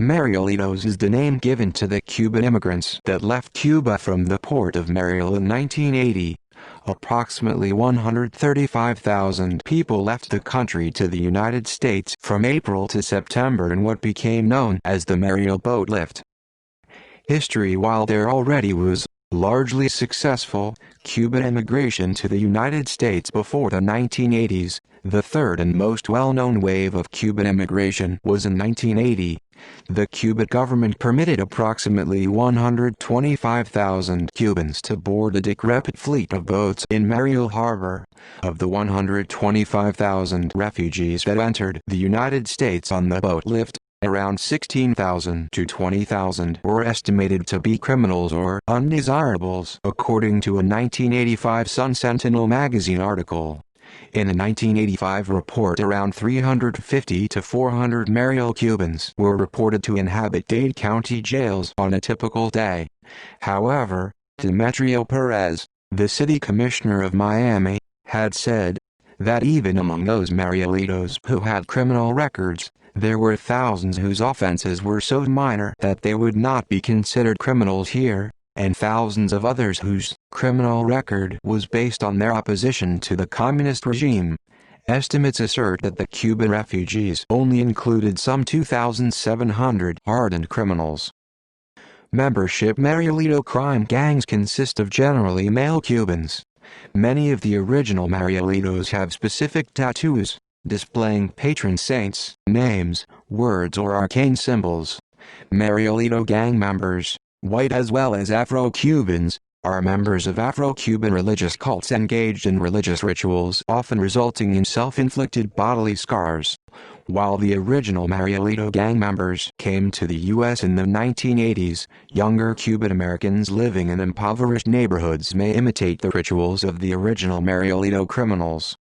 Marielitos is the name given to the Cuban immigrants that left Cuba from the port of Mariel in 1980. Approximately 135,000 people left the country to the United States from April to September in what became known as the Mariel boat lift. History. While there already was largely successful Cuban immigration to the United States before the 1980s, the third and most well-known wave of Cuban immigration was in 1980. The Cuban government permitted approximately 125,000 Cubans to board a decrepit fleet of boats in Mariel Harbor. Of the 125,000 refugees that entered the United States on the boat lift, around 16,000 to 20,000 were estimated to be criminals or undesirables, according to a 1985 Sun Sentinel magazine article. In a 1985 report, around 350 to 400 Mariel Cubans were reported to inhabit Dade County jails on a typical day. However, Demetrio Perez, the city commissioner of Miami, had said that even among those Marielitos who had criminal records, there were thousands whose offenses were so minor that they would not be considered criminals here, and thousands of others whose criminal record was based on their opposition to the communist regime. Estimates assert that the Cuban refugees only included some 2,700 hardened criminals. Membership. Marielito crime gangs consist of generally male Cubans. Many of the original Marielitos have specific tattoos, displaying patron saints, names, words or arcane symbols. Marielito gang members, white as well as Afro-Cubans, are members of Afro-Cuban religious cults engaged in religious rituals, often resulting in self-inflicted bodily scars. While the original Marielito gang members came to the U.S. in the 1980s, younger Cuban Americans living in impoverished neighborhoods may imitate the rituals of the original Marielito criminals.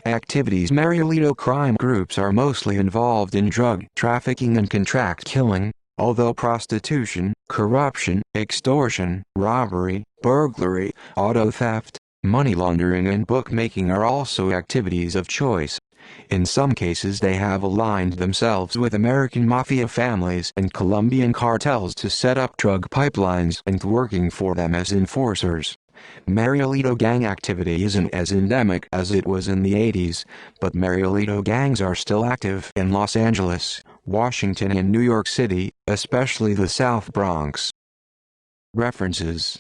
Activities. Marielito crime groups are mostly involved in drug trafficking and contract killing, although prostitution, corruption, extortion, robbery, burglary, auto theft, money laundering and bookmaking are also activities of choice. In some cases they have aligned themselves with American mafia families and Colombian cartels to set up drug pipelines and working for them as enforcers. Marielito gang activity isn't as endemic as it was in the 80s, but Marielito gangs are still active in Los Angeles, Washington and New York City, especially the South Bronx. References